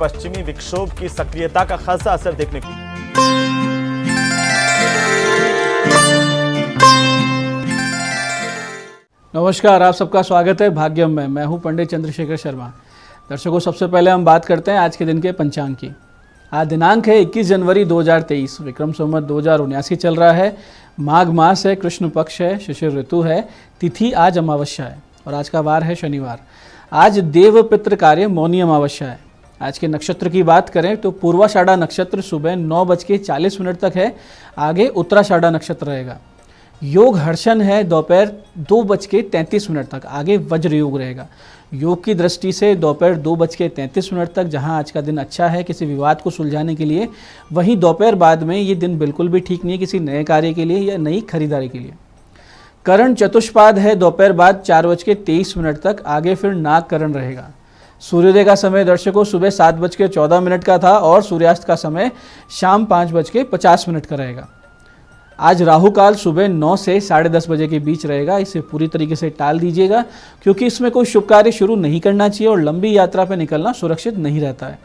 पश्चिमी विक्षोभ की सक्रियता का खासा असर देखने को। नमस्कार, आप सबका स्वागत है भाग्यम में। मैं हूं पंडित चंद्रशेखर शर्मा। दर्शकों, सबसे पहले हम बात करते हैं आज के दिन के पंचांग की। आज दिनांक है 21 जनवरी 2023, विक्रम संवत 2079 चल रहा है। माघ मास है, कृष्ण पक्ष है, शिशिर ऋतु है, तिथि आज अमावस्या है और आज का वार है शनिवार। आज देव पितृ कार्य मौनी अमावस्या है। आज के नक्षत्र की बात करें तो पूर्वाषाढ़ा नक्षत्र सुबह 9:40 तक है, आगे उत्तराषाढ़ा नक्षत्र रहेगा। योग हर्षण है दोपहर 2:33 तक, आगे वज्र योग रहेगा। योग की दृष्टि से दोपहर 2:33 तक जहां आज का दिन अच्छा है किसी विवाद को सुलझाने के लिए, वहीं दोपहर बाद में ये दिन बिल्कुल भी ठीक नहीं है किसी नए कार्य के लिए या नई खरीदारी के लिए। करण चतुष्पाद है दोपहर बाद 4:23 तक, आगे फिर नाग करण रहेगा। सूर्योदय का समय दर्शकों सुबह 7:14 का था और सूर्यास्त का समय शाम 5:50 का रहेगा। आज राहु काल सुबह 9 से 10:30 बजे के बीच रहेगा। इसे पूरी तरीके से टाल दीजिएगा क्योंकि इसमें कोई शुभ कार्य शुरू नहीं करना चाहिए और लंबी यात्रा पर निकलना सुरक्षित नहीं रहता है।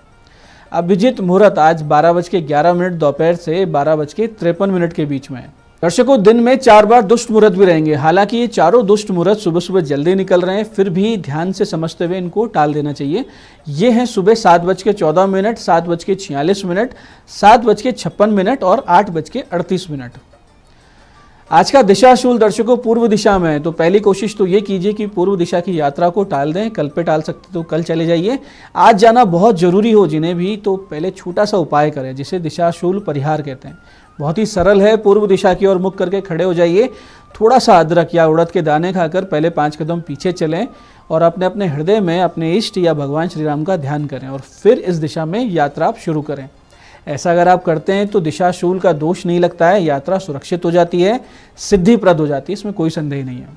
अभिजीत मुहूर्त आज 12:11 दोपहर से 12:53 के बीच में है। दर्शकों, दिन में 4 बार दुष्ट मुहूर्त भी रहेंगे। हालांकि ये चारों दुष्ट मुहूर्त सुबह सुबह जल्दी निकल रहे हैं, फिर भी ध्यान से समझते हुए इनको टाल देना चाहिए। ये हैं सुबह 7:14, 7:46, 7:56 और 8:38। आज का दिशाशूल दर्शकों पूर्व दिशा में है, तो पहली कोशिश तो ये कीजिए कि पूर्व दिशा की यात्रा को टाल दें। कल पे टाल सकते तो कल चले जाइए। आज जाना बहुत जरूरी हो जिन्हें भी, तो पहले छोटा सा उपाय करें जिसे दिशाशूल परिहार कहते हैं। बहुत ही सरल है। पूर्व दिशा की ओर मुख करके खड़े हो जाइए। थोड़ा सा अदरक या उड़द के दाने खाकर पहले 5 कदम पीछे चलें और अपने अपने हृदय में अपने इष्ट या भगवान श्री राम का ध्यान करें और फिर इस दिशा में यात्रा आप शुरू करें। ऐसा अगर आप करते हैं तो दिशाशूल का दोष नहीं लगता है, यात्रा सुरक्षित हो जाती है, सिद्धिप्रद हो जाती है, इसमें कोई संदेह नहीं है।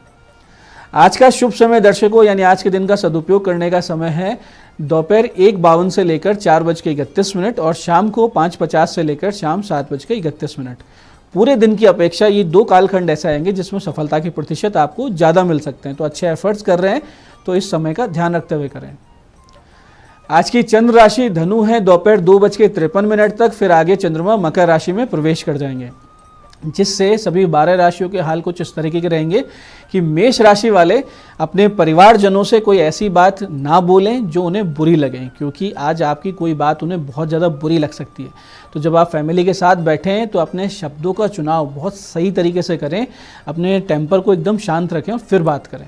आज का शुभ समय दर्शकों यानी आज के दिन का सदुपयोग करने का समय है दोपहर 1:52 से लेकर 4:31 और शाम को 5:50 से लेकर शाम 7:31। पूरे दिन की अपेक्षा ये 2 कालखंड ऐसे आएंगे जिसमें सफलता के प्रतिशत आपको ज़्यादा मिल सकते हैं। तो अच्छे एफर्ट्स कर रहे हैं तो इस समय का ध्यान रखते हुए करें। आज की चंद्र राशि धनु है दोपहर 2:53 तक, फिर आगे चंद्रमा मकर राशि में प्रवेश कर जाएंगे, जिससे सभी 12 राशियों के हाल कुछ इस तरीके के रहेंगे कि मेष राशि वाले अपने परिवारजनों से कोई ऐसी बात ना बोलें जो उन्हें बुरी लगे, क्योंकि आज आपकी कोई बात उन्हें बहुत ज़्यादा बुरी लग सकती है। तो जब आप फैमिली के साथ बैठें तो अपने शब्दों का चुनाव बहुत सही तरीके से करें, अपने टेम्पर को एकदम शांत रखें और फिर बात करें।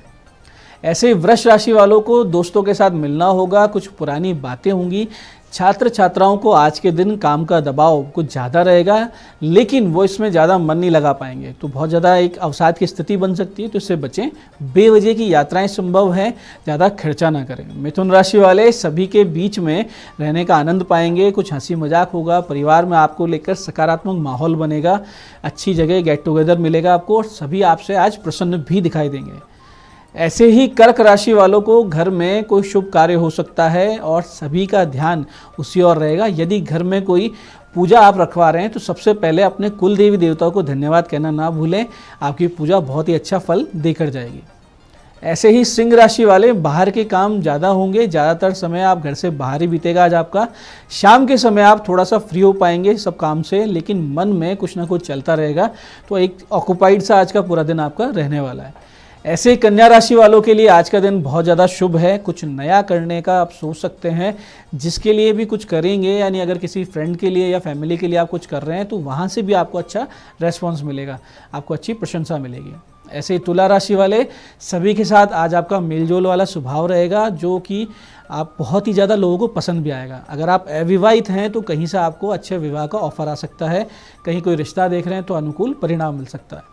ऐसे ही वृष राशि वालों को दोस्तों के साथ मिलना होगा, कुछ पुरानी बातें होंगी। छात्र छात्राओं को आज के दिन काम का दबाव कुछ ज़्यादा रहेगा, लेकिन वो इसमें ज़्यादा मन नहीं लगा पाएंगे, तो बहुत ज़्यादा एक अवसाद की स्थिति बन सकती है, तो इससे बचें। बेवजह की यात्राएं संभव है, ज़्यादा खर्चा ना करें। मिथुन राशि वाले सभी के बीच में रहने का आनंद पाएंगे, कुछ हंसी मजाक होगा, परिवार में आपको लेकर सकारात्मक माहौल बनेगा, अच्छी जगह गेट टुगेदर मिलेगा आपको और सभी आपसे आज प्रसन्न भी दिखाई देंगे। ऐसे ही कर्क राशि वालों को घर में कोई शुभ कार्य हो सकता है और सभी का ध्यान उसी ओर रहेगा। यदि घर में कोई पूजा आप रखवा रहे हैं तो सबसे पहले अपने कुल देवी देवताओं को धन्यवाद कहना ना भूलें, आपकी पूजा बहुत ही अच्छा फल देकर जाएगी। ऐसे ही सिंह राशि वाले बाहर के काम ज़्यादा होंगे, ज़्यादातर समय आप घर से बाहर ही बीतेगा आज आपका। शाम के समय आप थोड़ा सा फ्री हो पाएंगे सब काम से, लेकिन मन में कुछ ना कुछ चलता रहेगा, तो एक ऑक्युपाइड सा आज का पूरा दिन आपका रहने वाला है। ऐसे कन्या राशि वालों के लिए आज का दिन बहुत ज़्यादा शुभ है। कुछ नया करने का आप सोच सकते हैं, जिसके लिए भी कुछ करेंगे, यानी अगर किसी फ्रेंड के लिए या फैमिली के लिए आप कुछ कर रहे हैं तो वहाँ से भी आपको अच्छा रेस्पॉन्स मिलेगा, आपको अच्छी प्रशंसा मिलेगी। ऐसे ही तुला राशि वाले सभी के साथ आज आपका मेलजोल वाला स्वभाव रहेगा, जो कि आप बहुत ही ज़्यादा लोगों को पसंद भी आएगा। अगर आप अविवाहित हैं तो कहीं से आपको अच्छे विवाह का ऑफर आ सकता है, कहीं कोई रिश्ता देख रहे हैं तो अनुकूल परिणाम मिल सकता है।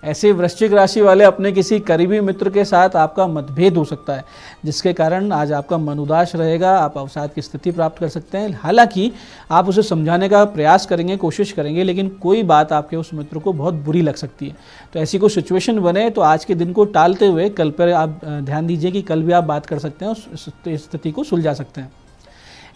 ऐसे वृश्चिक राशि वाले अपने किसी करीबी मित्र के साथ आपका मतभेद हो सकता है, जिसके कारण आज आपका मन उदास रहेगा, आप अवसाद की स्थिति प्राप्त कर सकते हैं। हालांकि आप उसे समझाने का प्रयास करेंगे, कोशिश करेंगे, लेकिन कोई बात आपके उस मित्र को बहुत बुरी लग सकती है। तो ऐसी कोई सिचुएशन बने तो आज के दिन को टालते हुए कल पर आप ध्यान दीजिए कि कल भी आप बात कर सकते हैं, उस स्थिति को सुलझा सकते हैं।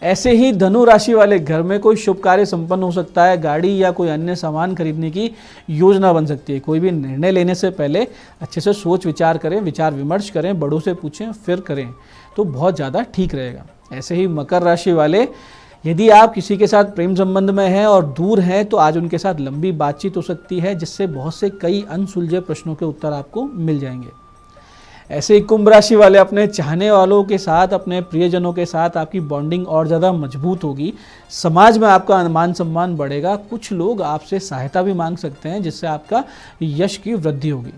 ऐसे ही धनु राशि वाले घर में कोई शुभ कार्य संपन्न हो सकता है, गाड़ी या कोई अन्य सामान खरीदने की योजना बन सकती है। कोई भी निर्णय लेने से पहले अच्छे से सोच विचार करें, विचार विमर्श करें, बड़ों से पूछें फिर करें, तो बहुत ज़्यादा ठीक रहेगा। ऐसे ही मकर राशि वाले यदि आप किसी के साथ प्रेम संबंध में हैं और दूर हैं तो आज उनके साथ लंबी बातचीत हो सकती है, जिससे बहुत से कई अनसुलझे प्रश्नों के उत्तर आपको मिल जाएंगे। ऐसे ही कुंभ राशि वाले अपने चाहने वालों के साथ, अपने प्रियजनों के साथ आपकी बॉन्डिंग और ज़्यादा मजबूत होगी। समाज में आपका मान सम्मान बढ़ेगा। कुछ लोग आपसे सहायता भी मांग सकते हैं, जिससे आपका यश की वृद्धि होगी।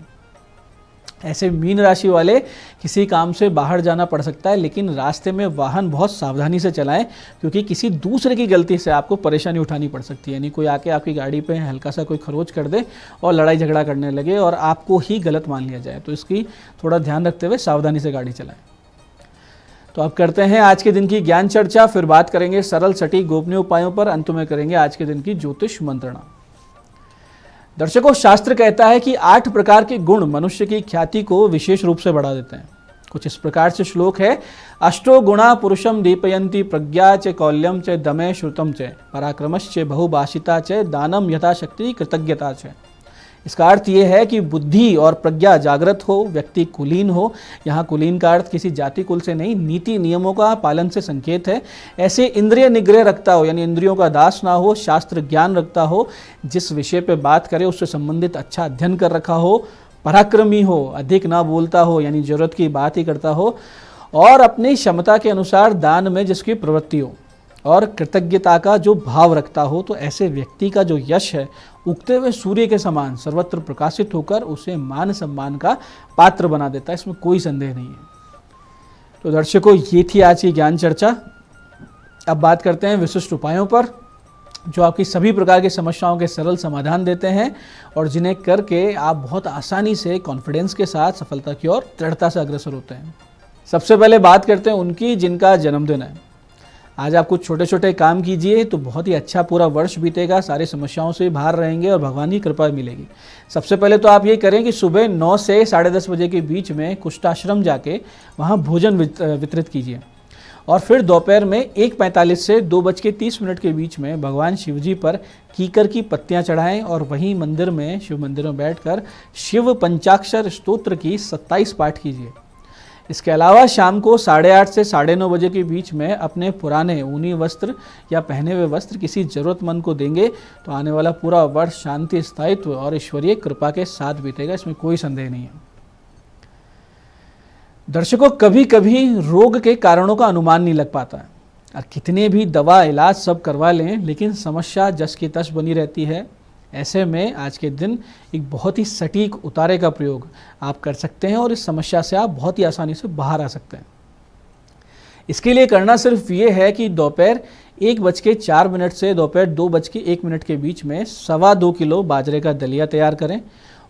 ऐसे मीन राशि वाले किसी काम से बाहर जाना पड़ सकता है, लेकिन रास्ते में वाहन बहुत सावधानी से चलाएं, क्योंकि किसी दूसरे की गलती से आपको परेशानी उठानी पड़ सकती है। यानी कोई आके आपकी गाड़ी पे हल्का सा कोई खरोच कर दे और लड़ाई झगड़ा करने लगे और आपको ही गलत मान लिया जाए, तो इसकी थोड़ा ध्यान रखते हुए सावधानी से गाड़ी चलाएं। तो अब करते हैं आज के दिन की ज्ञान चर्चा, फिर बात करेंगे सरल सटीक गोपनीय उपायों पर, अंत में करेंगे आज के दिन की ज्योतिष मंत्रणा। दर्शकों, शास्त्र कहता है कि 8 प्रकार के गुण मनुष्य की ख्याति को विशेष रूप से बढ़ा देते हैं। कुछ इस प्रकार से श्लोक है। अष्टो गुणा पुरुषम दीपयंती प्रज्ञा च कौल्यम च दमे श्रुतम च पराक्रमश्च बहुभाषिता च दानम यथाशक्ति कृतज्ञता च। इसका अर्थ ये है कि बुद्धि और प्रज्ञा जागृत हो, व्यक्ति कुलीन हो। यहाँ कुलीन का अर्थ किसी जाति कुल से नहीं, नीति नियमों का पालन से संकेत है। ऐसे इंद्रिय निग्रह रखता हो, यानी इंद्रियों का दास ना हो, शास्त्र ज्ञान रखता हो, जिस विषय पे बात करे उससे संबंधित अच्छा अध्ययन कर रखा हो, पराक्रमी हो, अधिक ना बोलता हो, यानी जरूरत की बात ही करता हो, और अपनी क्षमता के अनुसार दान में जिसकी प्रवृत्ति हो, और कृतज्ञता का जो भाव रखता हो। तो ऐसे व्यक्ति का जो यश है उगते हुए सूर्य के समान सर्वत्र प्रकाशित होकर उसे मान सम्मान का पात्र बना देता है, इसमें कोई संदेह नहीं है। तो दर्शकों, ये थी आज की ज्ञान चर्चा। अब बात करते हैं विशिष्ट उपायों पर, जो आपकी सभी प्रकार की समस्याओं के सरल समाधान देते हैं और जिन्हें करके आप बहुत आसानी से कॉन्फिडेंस के साथ सफलता की ओर दृढ़ता से अग्रसर होते हैं। सबसे पहले बात करते हैं उनकी जिनका जन्मदिन है। आज आप कुछ छोटे छोटे काम कीजिए तो बहुत ही अच्छा पूरा वर्ष बीतेगा, सारी समस्याओं से बाहर रहेंगे और भगवान की कृपा मिलेगी। सबसे पहले तो आप ये करें कि सुबह 9 से 10:30 बजे के बीच में कुष्ठाश्रम जाके वहाँ भोजन वितरित कीजिए, और फिर दोपहर में 1:45 से 2:30 के बीच में भगवान शिव जी पर कीकर की पत्तियाँ चढ़ाएं और वहीं मंदिर में, शिव मंदिर में बैठकर शिव पंचाक्षर स्तोत्र की 27 पाठ कीजिए। इसके अलावा शाम को 8:30 से 9:30 बजे के बीच में अपने पुराने ऊनी वस्त्र या पहने हुए वस्त्र किसी जरूरतमंद को देंगे तो आने वाला पूरा वर्ष शांति, स्थायित्व और ईश्वरीय कृपा के साथ बीतेगा, इसमें कोई संदेह नहीं है। दर्शकों, कभी कभी रोग के कारणों का अनुमान नहीं लग पाता है, और कितने भी दवा इलाज सब करवा लें लेकिन समस्या जस की तस बनी रहती है। ऐसे में आज के दिन एक बहुत ही सटीक उतारे का प्रयोग आप कर सकते हैं और इस समस्या से आप बहुत ही आसानी से बाहर आ सकते हैं। इसके लिए करना सिर्फ ये है कि दोपहर 1:04 से दोपहर 2:01 के बीच में 2.25 किलो बाजरे का दलिया तैयार करें,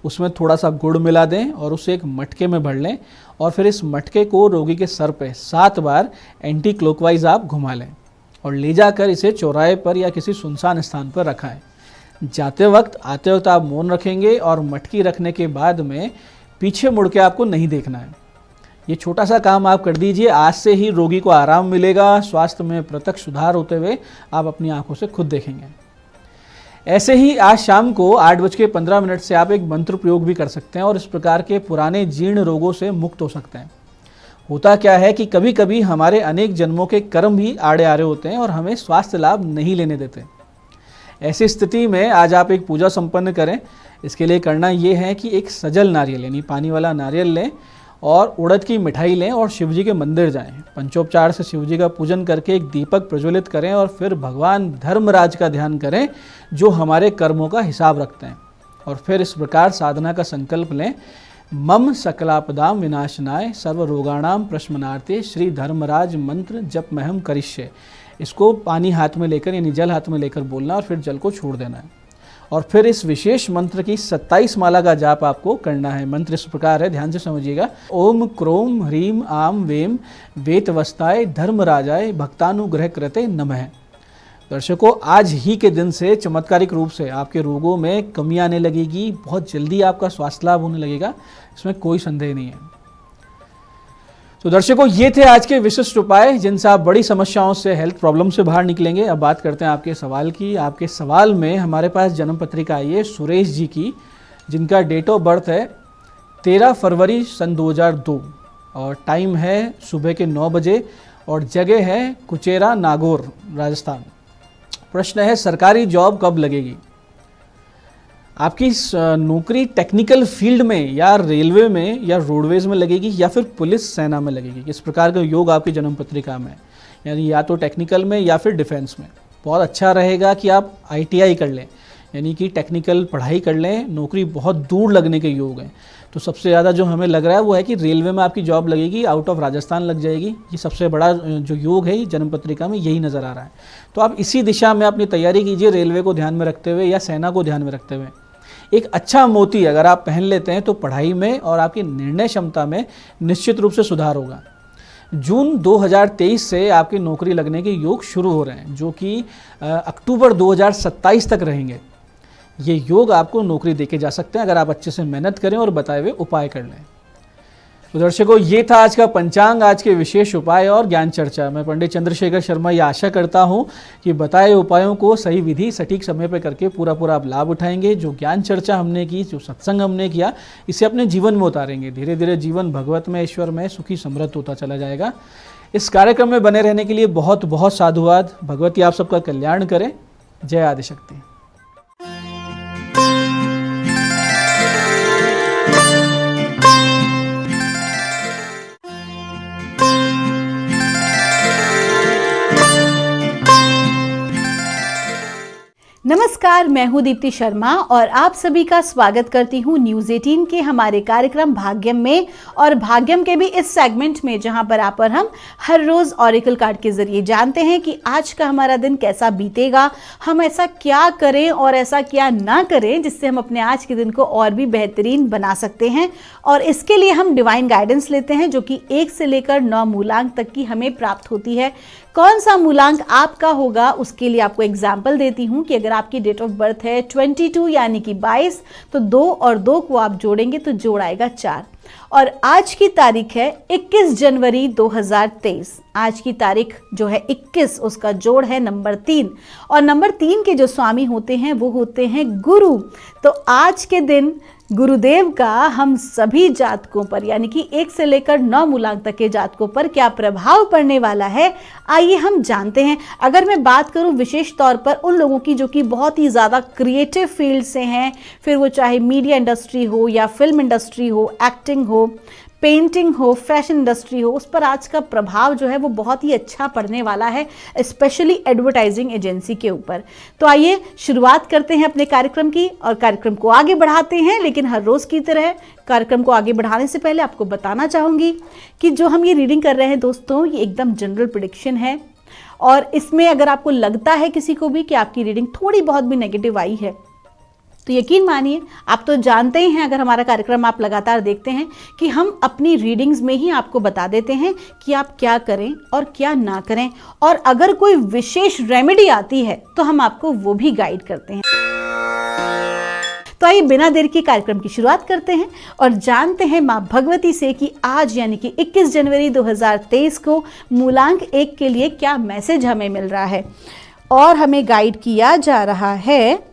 उसमें थोड़ा सा गुड़ मिला दें और उसे एक मटके में भर लें, और फिर इस मटके को रोगी के सर पे 7 बार एंटी क्लॉकवाइज आप घुमा लें और ले जाकर इसे चौराहे पर या किसी सुनसान स्थान पर रखाएं। जाते वक्त, आते वक्त आप मौन रखेंगे और मटकी रखने के बाद में पीछे मुड़ के आपको नहीं देखना है। ये छोटा सा काम आप कर दीजिए, आज से ही रोगी को आराम मिलेगा, स्वास्थ्य में प्रत्यक्ष सुधार होते हुए आप अपनी आंखों से खुद देखेंगे। ऐसे ही आज शाम को 8:15 से आप एक मंत्र प्रयोग भी कर सकते हैं और इस प्रकार के पुराने जीर्ण रोगों से मुक्त हो सकते हैं। होता क्या है कि कभी कभी हमारे अनेक जन्मों के कर्म भी आड़े आ रहे होते हैं और हमें स्वास्थ्य लाभ नहीं लेने देते। ऐसी स्थिति में आज आप एक पूजा संपन्न करें। इसके लिए करना ये है कि एक सजल नारियल यानी पानी वाला नारियल लें और उड़द की मिठाई लें और शिवजी के मंदिर जाएं। पंचोपचार से शिवजी का पूजन करके एक दीपक प्रज्वलित करें और फिर भगवान धर्मराज का ध्यान करें जो हमारे कर्मों का हिसाब रखते हैं। और फिर इस प्रकार साधना का संकल्प लें। मम सकलापदाम विनाशनाय सर्व रोगाणाम प्रशमनार्थे श्री धर्मराज मंत्र जप महम करिष्ये। इसको पानी हाथ में लेकर यानी जल हाथ में लेकर बोलना और फिर जल को छोड़ देना है। और फिर इस विशेष मंत्र की 27 माला का जाप आपको करना है। मंत्र इस प्रकार है, ध्यान से समझिएगा। ओम क्रोम ह्रीम आम वेम वेतवस्ताय धर्मराजाय भक्तानुग्रह कृते नमः। दर्शकों, आज ही के दिन से चमत्कारिक रूप से आपके रोगों में कमी आने लगेगी, बहुत जल्दी आपका स्वास्थ्य लाभ होने लगेगा, इसमें कोई संदेह नहीं है। तो दर्शकों, ये थे आज के विशिष्ट उपाय जिनसे आप बड़ी समस्याओं से, हेल्थ प्रॉब्लम से बाहर निकलेंगे। अब बात करते हैं आपके सवाल की। आपके सवाल में हमारे पास जन्म पत्रिका आई है सुरेश जी की, जिनका डेट ऑफ बर्थ है 13 फरवरी सन 2002 और टाइम है सुबह के 9 बजे और जगह है कुचेरा नागौर राजस्थान। प्रश्न है सरकारी जॉब कब लगेगी। आपकी नौकरी टेक्निकल फील्ड में या रेलवे में या रोडवेज में लगेगी या फिर पुलिस सेना में लगेगी। इस प्रकार का योग आपकी जन्म पत्रिका में, यानी या तो टेक्निकल में या फिर डिफेंस में। बहुत अच्छा रहेगा कि आप ITI कर लें, यानी कि टेक्निकल पढ़ाई कर लें। नौकरी बहुत दूर लगने के योग हैं। तो सबसे ज़्यादा जो हमें लग रहा है वो है कि रेलवे में आपकी जॉब लगेगी, आउट ऑफ राजस्थान लग जाएगी। ये सबसे बड़ा जो योग है जन्म पत्रिका में यही नज़र आ रहा है। तो आप इसी दिशा में अपनी तैयारी कीजिए, रेलवे को ध्यान में रखते हुए या सेना को ध्यान में रखते हुए। एक अच्छा मोती अगर आप पहन लेते हैं तो पढ़ाई में और आपकी निर्णय क्षमता में निश्चित रूप से सुधार होगा। जून 2023 से आपकी नौकरी लगने के योग शुरू हो रहे हैं, जो कि अक्टूबर 2027 तक रहेंगे। ये योग आपको नौकरी देके जा सकते हैं अगर आप अच्छे से मेहनत करें और बताए हुए उपाय कर लें। तो दर्शकों, ये था आज का पंचांग, आज के विशेष उपाय और ज्ञान चर्चा। मैं पंडित चंद्रशेखर शर्मा ये आशा करता हूँ कि बताए उपायों को सही विधि सटीक समय पर करके पूरा आप लाभ उठाएंगे। जो ज्ञान चर्चा हमने की, जो सत्संग हमने किया, इसे अपने जीवन में उतारेंगे। धीरे धीरे जीवन भगवत में, ईश्वर में सुखी समृद्ध होता चला जाएगा। इस कार्यक्रम में बने रहने के लिए बहुत बहुत साधुवाद। भगवती आप सबका कल्याण करें। जय आदिशक्ति। नमस्कार, मैं हूं दीप्ति शर्मा और आप सभी का स्वागत करती हूं न्यूज़ 18 के हमारे कार्यक्रम भाग्यम में। और भाग्यम के भी इस सेगमेंट में जहां पर आप और हम हर रोज ऑरेकल कार्ड के जरिए जानते हैं कि आज का हमारा दिन कैसा बीतेगा, हम ऐसा क्या करें और ऐसा क्या ना करें जिससे हम अपने आज के दिन को और भी बेहतरीन बना सकते हैं। और इसके लिए हम डिवाइन गाइडेंस लेते हैं, जो कि 1 से लेकर 9 मूलांक तक की हमें प्राप्त होती है। कौन सा मूलांक आपका होगा उसके लिए आपको एग्जाम्पल देती हूं कि अगर आपकी डेट ऑफ बर्थ है 22 यानी कि 22, तो 2 और 2 को आप जोड़ेंगे तो जोड़ आएगा 4। और आज की तारीख है 21 जनवरी 2023। आज की तारीख जो है 21, उसका जोड़ है नंबर 3। और नंबर 3 के जो स्वामी होते हैं वो होते हैं गुरु। तो आज के दिन गुरुदेव का हम सभी जातकों पर, यानी कि 1 से लेकर 9 मूलांक तक के जातकों पर क्या प्रभाव पड़ने वाला है, आइए हम जानते हैं। अगर मैं बात करूं विशेष तौर पर उन लोगों की जो कि बहुत ही ज़्यादा क्रिएटिव फील्ड से हैं, फिर वो चाहे मीडिया इंडस्ट्री हो या फिल्म इंडस्ट्री हो, एक्टिंग हो, पेंटिंग हो, फैशन इंडस्ट्री हो, उस पर आज का प्रभाव जो है वो बहुत ही अच्छा पड़ने वाला है, स्पेशली एडवर्टाइजिंग एजेंसी के ऊपर। तो आइए शुरुआत करते हैं अपने कार्यक्रम की और कार्यक्रम को आगे बढ़ाते हैं। लेकिन हर रोज़ की तरह कार्यक्रम को आगे बढ़ाने से पहले आपको बताना चाहूँगी कि जो हम ये रीडिंग कर रहे हैं दोस्तों, ये एकदम जनरल प्रेडिक्शन है। और इसमें अगर आपको लगता है किसी को भी कि आपकी रीडिंग थोड़ी बहुत भी नेगेटिव आई है, तो यकीन मानिए, आप तो जानते ही हैं, अगर हमारा कार्यक्रम आप लगातार देखते हैं, कि हम अपनी रीडिंग्स में ही आपको बता देते हैं कि आप क्या करें और क्या ना करें। और अगर कोई विशेष रेमेडी आती है तो हम आपको वो भी गाइड करते हैं। तो आइए बिना देर के कार्यक्रम की शुरुआत करते हैं और जानते हैं माँ भगवती से कि आज यानी कि 21 जनवरी 2023 को मूलांक 1 के लिए क्या मैसेज हमें मिल रहा है। और हमें गाइड किया जा रहा है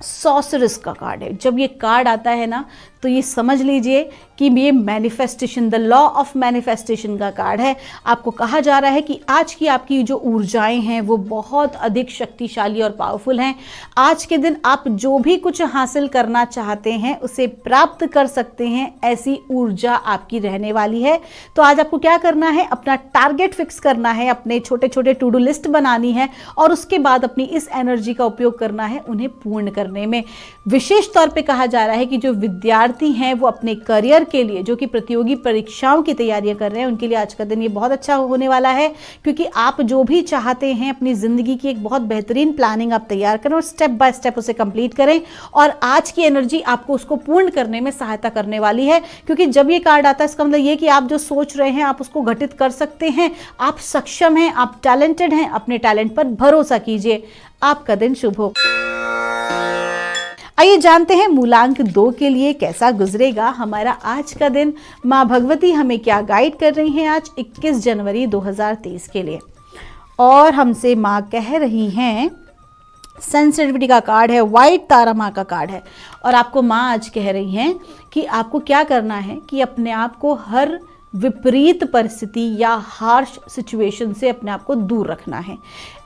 सॉर्सरस का कार्ड है। जब ये कार्ड आता है ना, तो ये समझ लीजिए कि ये manifestation, the law of manifestation का कार्ड है। आपको कहा जा रहा है कि आज की आपकी जो ऊर्जाएं हैं वो बहुत अधिक शक्तिशाली और पावरफुल हैं। आज के दिन आप जो भी कुछ हासिल करना चाहते हैं उसे प्राप्त कर सकते हैं, ऐसी ऊर्जा आपकी रहने वाली है। तो आज आपको क्या करना है, अपना टारगेट फिक्स करना है, अपने छोटे छोटे टू डू लिस्ट बनानी है और उसके बाद अपनी इस एनर्जी का उपयोग करना है उन्हें पूर्ण करने में। विशेष तौर पे कहा जा रहा है कि जो विद्यार्थी हैं वो अपने करियर के लिए, जो कि प्रतियोगी परीक्षाओं की तैयारियां कर रहे हैं, उनके लिए आज का दिन ये बहुत अच्छा होने वाला है। क्योंकि आप जो भी चाहते हैं अपनी ज़िंदगी की एक बहुत बेहतरीन प्लानिंग आप तैयार करें और स्टेप बाय स्टेप उसे कंप्लीट करें। और आज की एनर्जी आपको उसको पूर्ण करने में सहायता करने वाली है। क्योंकि जब ये कार्ड आता है इसका मतलब ये कि आप जो सोच रहे हैं आप उसको घटित कर सकते हैं, आप सक्षम हैं, आप टैलेंटेड हैं। अपने टैलेंट पर भरोसा कीजिए। आपका दिन शुभ हो। आइए जानते हैं मूलांक 2 के लिए कैसा गुजरेगा हमारा आज का दिन। माँ भगवती हमें क्या गाइड कर रही हैं आज 21 जनवरी 2023 के लिए। और हमसे माँ कह रही हैं, सेंसिटिविटी का कार्ड है, वाइट तारा माँ का कार्ड है। और आपको माँ आज कह रही हैं कि आपको क्या करना है कि अपने आप को हर विपरीत परिस्थिति या हार्श सिचुएशन से अपने आप को दूर रखना है।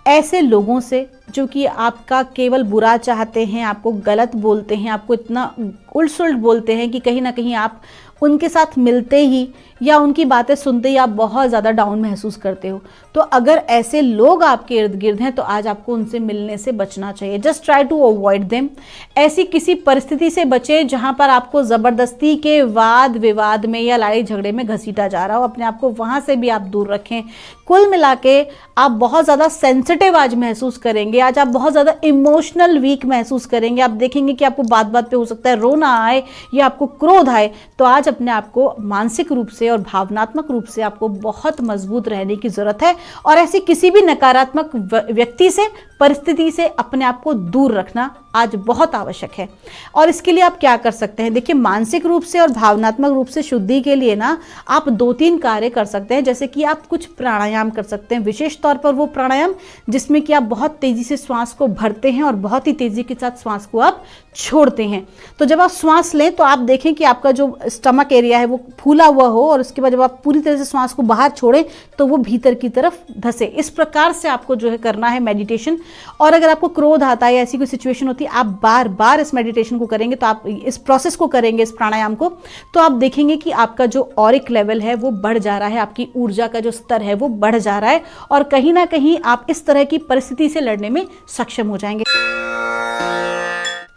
ऐसे लोगों से जो कि आपका केवल बुरा चाहते हैं, आपको गलत बोलते हैं, आपको इतना उल्ट सुल्ट बोलते हैं कि कहीं ना कहीं आप उनके साथ मिलते ही या उनकी बातें सुनते ही आप बहुत ज़्यादा डाउन महसूस करते हो। तो अगर ऐसे लोग आपके इर्द गिर्द हैं तो आज आपको उनसे मिलने से बचना चाहिए। Just try to avoid them. ऐसी किसी परिस्थिति से बचें जहां पर आपको ज़बरदस्ती के वाद विवाद में या लड़ाई झगड़े में घसीटा जा रहा हो, अपने आप को वहां से भी आप दूर रखें। कुल मिला के आप बहुत ज़्यादा सेंसिटिव आज महसूस करेंगे, आज आप बहुत ज़्यादा इमोशनल वीक महसूस करेंगे। आप देखेंगे कि आपको बात बात पे हो सकता है रोना आए या आपको क्रोध आए। तो आज अपने आप को मानसिक रूप से और भावनात्मक रूप से आपको बहुत मजबूत रहने की ज़रूरत है और ऐसी किसी भी नकारात्मक व्यक्ति से, परिस्थिति से अपने आप को दूर रखना आज बहुत आवश्यक है। और इसके लिए आप क्या कर सकते हैं? देखिए, मानसिक रूप से और भावनात्मक रूप से शुद्धि के लिए ना आप 2-3 कार्य कर सकते हैं। जैसे कि आप कुछ प्राणायाम कर सकते हैं, विशेष तौर पर वो प्राणायाम जिसमें कि आप बहुत तेजी से श्वास को भरते हैं और बहुत ही तेजी के साथ श्वास को आप छोड़ते हैं। तो जब आप श्वास लें तो आप देखें कि आपका जो स्टमक एरिया है वो फूला हुआ हो और उसके बाद जब आप पूरी तरह से श्वास को बाहर छोड़ें तो वो भीतर की तरफ धसे। इस प्रकार से आपको जो है करना है मेडिटेशन। और अगर आपको क्रोध आता है या ऐसी कोई सिचुएशन होती है, आप बार बार इस मेडिटेशन को करेंगे, तो आप इस प्रोसेस को करेंगे, इस प्राणायाम को, तो आप देखेंगे कि आपका जो ऑरिक लेवल है वो बढ़ जा रहा है, आपकी ऊर्जा का जो स्तर है वो बढ़ जा रहा है और कहीं ना कहीं आप इस तरह की परिस्थिति से लड़ने में सक्षम हो जाएंगे।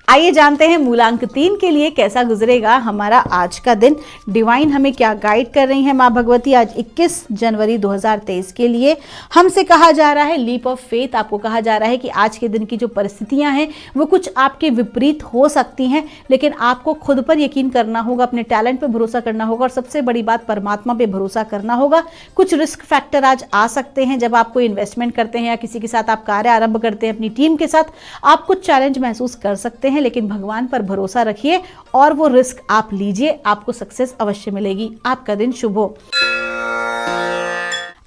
आइए जानते हैं मूलांक 3 के लिए कैसा गुजरेगा हमारा आज का दिन। डिवाइन हमें क्या गाइड कर रही हैं माँ भगवती आज 21 जनवरी 2023 के लिए। हमसे कहा जा रहा है लीप ऑफ फेथ। आपको कहा जा रहा है कि आज के दिन की जो परिस्थितियां हैं वो कुछ आपके विपरीत हो सकती हैं, लेकिन आपको खुद पर यकीन करना होगा, अपने टैलेंट पर भरोसा करना होगा और सबसे बड़ी बात परमात्मा पे भरोसा करना होगा। कुछ रिस्क फैक्टर आज आ सकते हैं जब आप कोई इन्वेस्टमेंट करते हैं या किसी के साथ आप कार्य आरंभ करते हैं, अपनी टीम के साथ आप कुछ चैलेंज महसूस कर सकते हैं, लेकिन भगवान पर भरोसा रखिए और वो रिस्क आप लीजिए, आपको सक्सेस अवश्य मिलेगी। आपका दिन शुभ हो।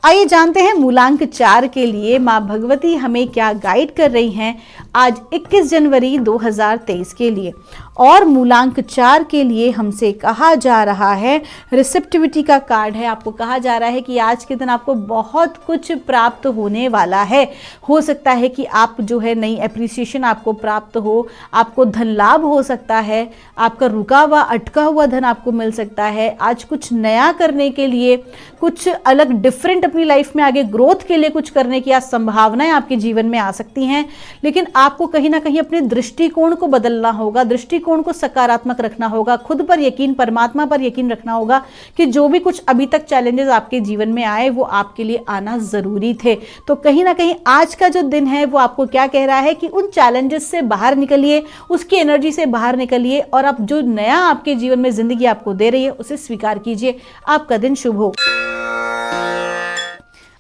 आइए जानते हैं मूलांक 4 के लिए माँ भगवती हमें क्या गाइड कर रही हैं आज 21 जनवरी 2023 के लिए। और मूलांक 4 के लिए हमसे कहा जा रहा है रिसेप्टिविटी का कार्ड है। आपको कहा जा रहा है कि आज के दिन आपको बहुत कुछ प्राप्त होने वाला है। हो सकता है कि आप जो है नई एप्रिसिएशन आपको प्राप्त हो, आपको धन लाभ हो सकता है, आपका रुका हुआ अटका हुआ धन आपको मिल सकता है। आज कुछ नया करने के लिए, कुछ अलग डिफरेंट अपनी लाइफ में आगे ग्रोथ के लिए कुछ करने की आज संभावनाएं आपके जीवन में आ सकती हैं, लेकिन आपको कहीं ना कहीं अपने दृष्टिकोण को बदलना होगा, दृष्टिकोण को सकारात्मक रखना होगा, खुद पर यकीन, परमात्मा पर यकीन रखना होगा कि जो भी कुछ अभी तक चैलेंजेस आपके जीवन में आए वो आपके लिए आना जरूरी थे। तो कहीं ना कहीं आज का जो दिन है वो आपको क्या कह रहा है कि उन चैलेंजेस से बाहर निकलिए, उसकी एनर्जी से बाहर निकलिए और अब जो नया आपके जीवन में जिंदगी आपको दे रही है उसे स्वीकार कीजिए। आपका दिन शुभ हो।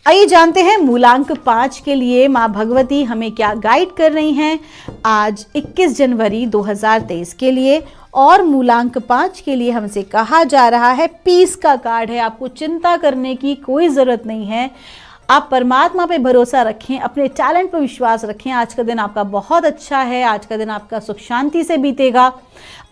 आइए जानते हैं मूलांक 5 के लिए माँ भगवती हमें क्या गाइड कर रही हैं आज 21 जनवरी 2023 के लिए। और मूलांक 5 के लिए हमसे कहा जा रहा है पीस का कार्ड है। आपको चिंता करने की कोई ज़रूरत नहीं है, आप परमात्मा पे भरोसा रखें, अपने टैलेंट पर विश्वास रखें। आज का दिन आपका बहुत अच्छा है, आज का दिन आपका सुख शांति से बीतेगा।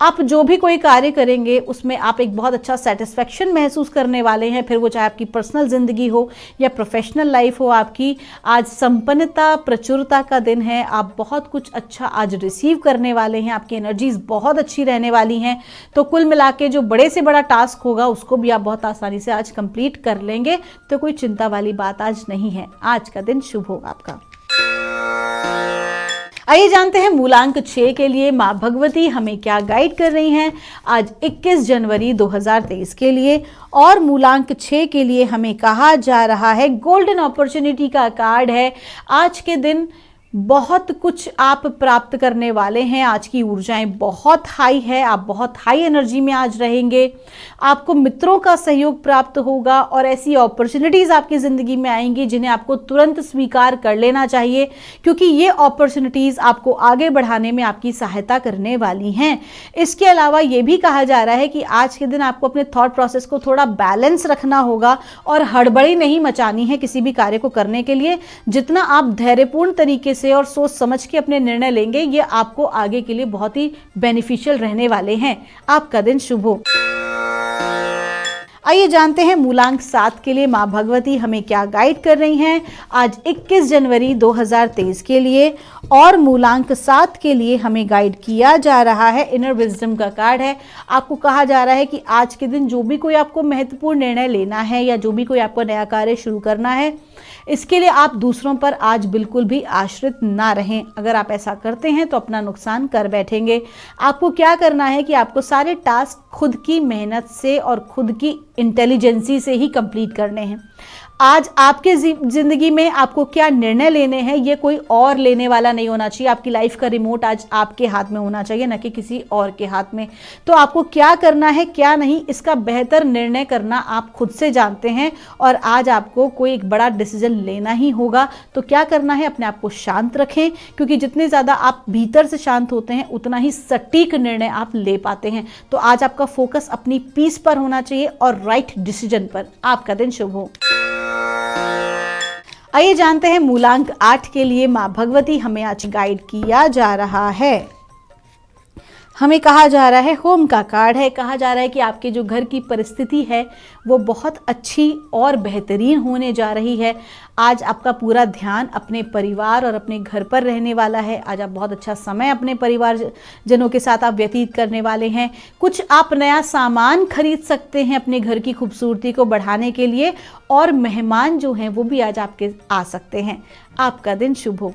आप जो भी कोई कार्य करेंगे उसमें आप एक बहुत अच्छा सेटिस्फेक्शन महसूस करने वाले हैं, फिर वो चाहे आपकी पर्सनल ज़िंदगी हो या प्रोफेशनल लाइफ हो आपकी। आज संपन्नता, प्रचुरता का दिन है, आप बहुत कुछ अच्छा आज रिसीव करने वाले हैं, आपकी एनर्जीज बहुत अच्छी रहने वाली हैं। तो कुल मिला के जो बड़े से बड़ा टास्क होगा उसको भी आप बहुत आसानी से आज कंप्लीट कर लेंगे, तो कोई चिंता वाली बात आज नहीं है। आज का दिन शुभ होगा आपका। आइए जानते हैं मूलांक 6 के लिए माँ भगवती हमें क्या गाइड कर रही हैं आज 21 जनवरी 2023 के लिए। और मूलांक 6 के लिए हमें कहा जा रहा है गोल्डन अपॉर्चुनिटी का कार्ड है। आज के दिन बहुत कुछ आप प्राप्त करने वाले हैं, आज की ऊर्जाएं बहुत हाई है, आप बहुत हाई एनर्जी में आज रहेंगे। आपको मित्रों का सहयोग प्राप्त होगा और ऐसी अपॉर्चुनिटीज़ आपकी ज़िंदगी में आएंगी जिन्हें आपको तुरंत स्वीकार कर लेना चाहिए, क्योंकि ये अपॉर्चुनिटीज़ आपको आगे बढ़ाने में आपकी सहायता करने वाली हैं। इसके अलावा ये भी कहा जा रहा है कि आज के दिन आपको अपने थॉट प्रोसेस को थोड़ा बैलेंस रखना होगा और हड़बड़ी नहीं मचानी है किसी भी कार्य को करने के लिए। जितना आप धैर्यपूर्ण तरीके से और सोच समझ के अपने निर्णय लेंगे, ये आपको आगे के लिए बहुत ही बेनिफिशियल रहने वाले हैं। आपका दिन शुभ हो। आइए जानते हैं मूलांक 7 के लिए माँ भगवती हमें क्या गाइड कर रही हैं आज 21 जनवरी 2023 के लिए। और मूलांक 7 के लिए हमें गाइड किया जा रहा है, इनर विजडम का कार्ड है। आपको कहा जा रहा है कि आज के दिन जो भी कोई आपको महत्वपूर्ण निर्णय लेना है या जो भी कोई आपको नया कार्य शुरू करना है, इसके लिए आप दूसरों पर आज बिल्कुल भी आश्रित ना रहें। अगर आप ऐसा करते हैं तो अपना नुकसान कर बैठेंगे। आपको क्या करना है कि आपको सारे टास्क खुद की मेहनत से और खुद की इंटेलिजेंसी से ही कंप्लीट करने हैं। आज आपके ज़िंदगी में आपको क्या निर्णय लेने हैं, ये कोई और लेने वाला नहीं होना चाहिए। आपकी लाइफ का रिमोट आज आपके हाथ में होना चाहिए, न कि किसी और के हाथ में। तो आपको क्या करना है क्या नहीं, इसका बेहतर निर्णय करना आप खुद से जानते हैं। और आज आपको कोई एक बड़ा डिसीजन लेना ही होगा। तो क्या करना है, अपने आप को शांत रखें, क्योंकि जितने ज़्यादा आप भीतर से शांत होते हैं उतना ही सटीक निर्णय आप ले पाते हैं। तो आज आपका फोकस अपनी पीस पर होना चाहिए और राइट डिसीजन पर। आपका दिन शुभ हो। आइए जानते हैं मूलांक 8 के लिए माँ भगवती हमें आज गाइड किया जा रहा है। हमें कहा जा रहा है, होम का कार्ड है। कहा जा रहा है कि आपके जो घर की परिस्थिति है वो बहुत अच्छी और बेहतरीन होने जा रही है। आज आपका पूरा ध्यान अपने परिवार और अपने घर पर रहने वाला है। आज आप बहुत अच्छा समय अपने परिवार जनों के साथ आप व्यतीत करने वाले हैं। कुछ आप नया सामान खरीद सकते हैं अपने घर की खूबसूरती को बढ़ाने के लिए, और मेहमान जो हैं वो भी आज आपके आ सकते हैं। आपका दिन शुभ हो।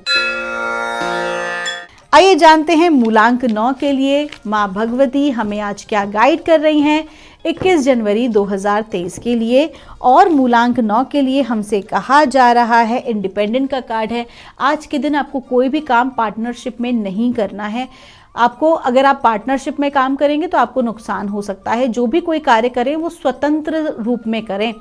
आइए जानते हैं मूलांक 9 के लिए माँ भगवती हमें आज क्या गाइड कर रही हैं 21 जनवरी 2023 के लिए। और मूलांक 9 के लिए हमसे कहा जा रहा है, इंडिपेंडेंट का कार्ड है। आज के दिन आपको कोई भी काम पार्टनरशिप में नहीं करना है। आपको, अगर आप पार्टनरशिप में काम करेंगे तो आपको नुकसान हो सकता है। जो भी कोई कार्य करें वो स्वतंत्र रूप में करें।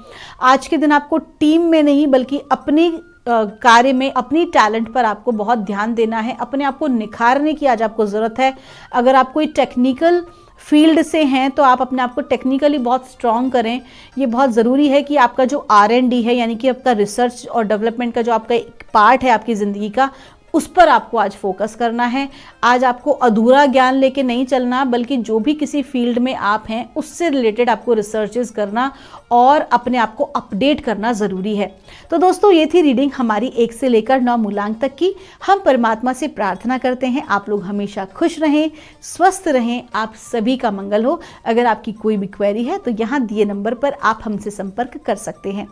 आज के दिन आपको टीम में नहीं बल्कि अपनी कार्य में, अपनी टैलेंट पर आपको बहुत ध्यान देना है। अपने आप को निखारने की आज आपको ज़रूरत है। अगर आप कोई टेक्निकल फील्ड से हैं तो आप अपने आप को टेक्निकली बहुत स्ट्रॉन्ग करें। ये बहुत ज़रूरी है कि आपका जो R&D है, यानी कि आपका रिसर्च और डेवलपमेंट का जो आपका एक पार्ट है आपकी ज़िंदगी का, उस पर आपको आज फोकस करना है। आज आपको अधूरा ज्ञान लेके नहीं चलना, बल्कि जो भी किसी फील्ड में आप हैं उससे रिलेटेड आपको रिसर्चेस करना और अपने आप को अपडेट करना ज़रूरी है। तो दोस्तों, ये थी रीडिंग हमारी 1 से लेकर 9 मूलांक तक की। हम परमात्मा से प्रार्थना करते हैं आप लोग हमेशा खुश रहें, स्वस्थ रहें, आप सभी का मंगल हो। अगर आपकी कोई भी क्वेरी है तो यहाँ दिए नंबर पर आप हमसे संपर्क कर सकते हैं।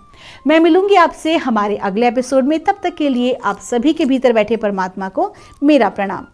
मैं मिलूंगी आपसे हमारे अगले एपिसोड में। तब तक के लिए आप सभी के भीतर बैठे परमात्मा को मेरा प्रणाम।